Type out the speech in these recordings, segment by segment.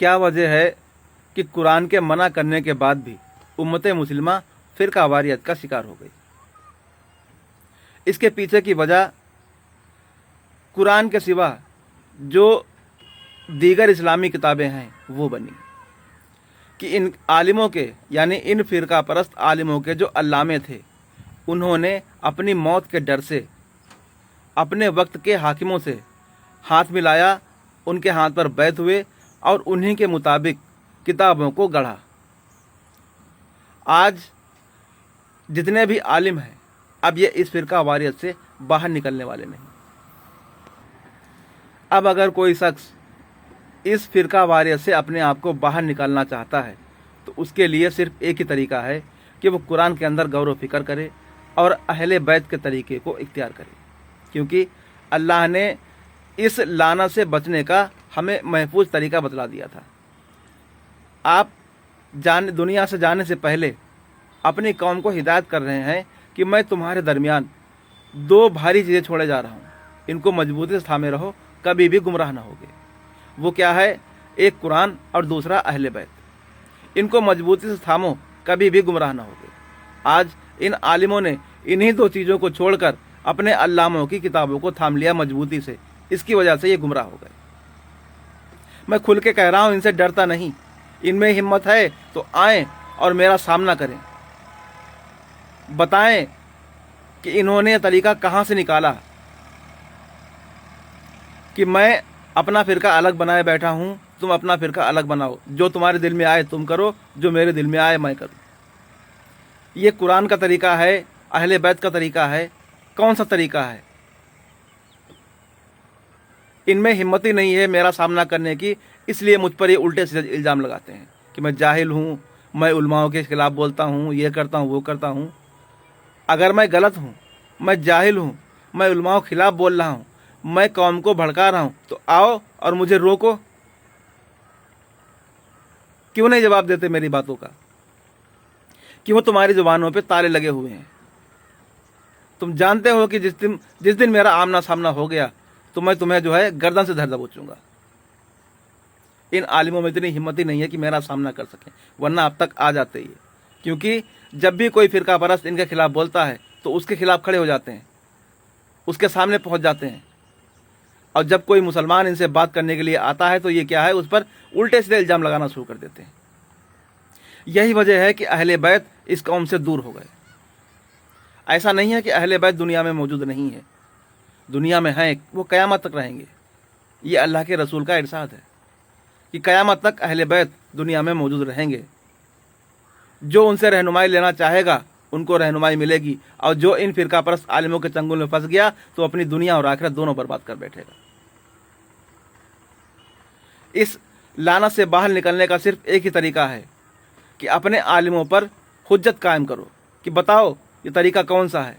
क्या वजह है कि कुरान के मना करने के बाद भी उम्मत मुस्लिमा फ़िरका वारियत का शिकार हो गई? इसके पीछे की वजह कुरान के सिवा जो दीगर इस्लामी किताबें हैं वो बनी कि इन आलिमों के यानी इन फ़िरका परस्त आलिमों के जो अल्लामे थे, उन्होंने अपनी मौत के डर से अपने वक्त के हाकिमों से हाथ मिलाया, उनके हाथ पर बैत हुए और उन्हीं के मुताबिक किताबों को गढ़ा। आज जितने भी आलिम हैं, अब ये इस फ़िरका वारियत से बाहर निकलने वाले नहीं। अब अगर कोई शख्स इस फ़िरका वारियत से अपने आप को बाहर निकालना चाहता है तो उसके लिए सिर्फ़ एक ही तरीका है कि वो कुरान के अंदर गौर व फिक्र करे और अहले बैत के तरीके को इख्तियार करे, क्योंकि अल्लाह ने इस लानत से बचने का हमें महफूज तरीका बतला दिया था। आप दुनिया से जाने से पहले अपनी कौम को हिदायत कर रहे हैं कि मैं तुम्हारे दरमियान दो भारी चीज़ें छोड़े जा रहा हूँ, इनको मजबूती से थामे रहो, कभी भी गुमराह ना होगे। वो क्या है? एक कुरान और दूसरा अहले बैत। इनको मजबूती से थामो, कभी भी गुमराह ना होगे। आज इन आलिमों ने इन्हीं दो चीज़ों को छोड़कर अपने अल्लामों की किताबों को थाम लिया मजबूती से, इसकी वजह से ये गुमराह हो गए। मैं खुल के कह रहा हूँ, इनसे डरता नहीं। इनमें हिम्मत है तो आएँ और मेरा सामना करें, बताएं कि इन्होंने यह तरीका कहाँ से निकाला कि मैं अपना फ़िरका अलग बनाए बैठा हूँ, तुम अपना फ़िरका अलग बनाओ, जो तुम्हारे दिल में आए तुम करो, जो मेरे दिल में आए मैं करूँ। ये कुरान का तरीका है, अहले बैत का तरीका है? कौन सा तरीका है? इनमें हिम्मत ही नहीं है मेरा सामना करने की, इसलिए मुझ पर ये उल्टे सीधे इल्ज़ाम लगाते हैं कि मैं जाहिल हूँ, मैं उलमाओं के खिलाफ़ बोलता हूँ, ये करता हूँ, वो करता हूँ। अगर मैं गलत हूँ, मैं जाहिल हूँ, मैं उलमाओं के खिलाफ़ बोल रहा हूँ, मैं कौम को भड़का रहा हूँ, तो आओ और मुझे रोको। क्यों नहीं जवाब देते मेरी बातों का? क्यों तुम्हारी ज़ुबानों पे ताले लगे हुए हैं? तुम जानते हो कि जिस दिन मेरा आमना सामना हो गया तो मैं तुम्हें जो है गर्दन से धर दबोचूंगा। इन आलिमों में इतनी हिम्मत ही नहीं है कि मेरा सामना कर सकें, वरना अब तक आ जाते ही। क्योंकि जब भी कोई फ़िरका परस्त इनके खिलाफ़ बोलता है तो उसके खिलाफ़ खड़े हो जाते हैं, उसके सामने पहुंच जाते हैं। और जब कोई मुसलमान इनसे बात करने के लिए आता है तो ये क्या है, उस पर उल्टे सीधे इल्ज़ाम लगाना शुरू कर देते हैं। यही वजह है कि अहले बैत इस कौम से दूर हो गए। ऐसा नहीं है कि अहले बैत दुनिया में मौजूद नहीं है, दुनिया में हैं, वो क़यामत तक रहेंगे। ये अल्लाह के रसूल का इरशाद है कि क़यामत तक अहले बैत दुनिया में मौजूद रहेंगे। जो उनसे रहनुमाई लेना चाहेगा उनको रहनुमाई मिलेगी, और जो इन फ़िरका परस्त आलिमों के चंगुल में फंस गया तो अपनी दुनिया और आखिरत दोनों बर्बाद कर बैठेगा। इस लानत से बाहर निकलने का सिर्फ एक ही तरीका है कि अपने आलिमों पर हुज्जत कायम करो कि बताओ ये तरीका कौन सा है।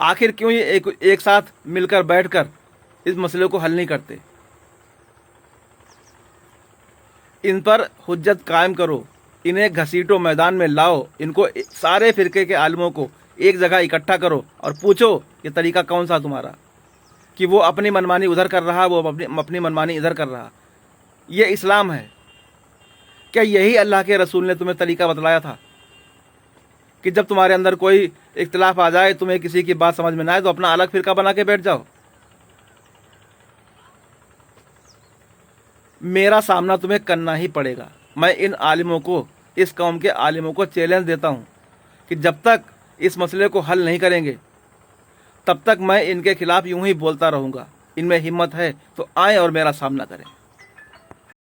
आखिर क्यों ये एक साथ मिलकर बैठकर इस मसले को हल नहीं करते? इन पर हुज्जत कायम करो, इन्हें घसीटो, मैदान में लाओ, इनको सारे फ़िरके के आलिमों को एक जगह इकट्ठा करो और पूछो ये तरीका कौन सा तुम्हारा, कि वो अपनी मनमानी उधर कर रहा, वो अपनी मनमानी इधर कर रहा। ये इस्लाम है क्या? यही अल्लाह के रसूल ने तुम्हें तरीका बतलाया था कि जब तुम्हारे अंदर कोई इख्तिलाफ आ जाए, तुम्हें किसी की बात समझ में ना आए तो अपना अलग फ़िरका बना के बैठ जाओ। मेरा सामना तुम्हें करना ही पड़ेगा। मैं इन आलिमों को, इस कौम के आलिमों को चैलेंज देता हूँ कि जब तक इस मसले को हल नहीं करेंगे तब तक मैं इनके खिलाफ़ यूं ही बोलता रहूँगा। इनमें हिम्मत है तो आएँ और मेरा सामना करें।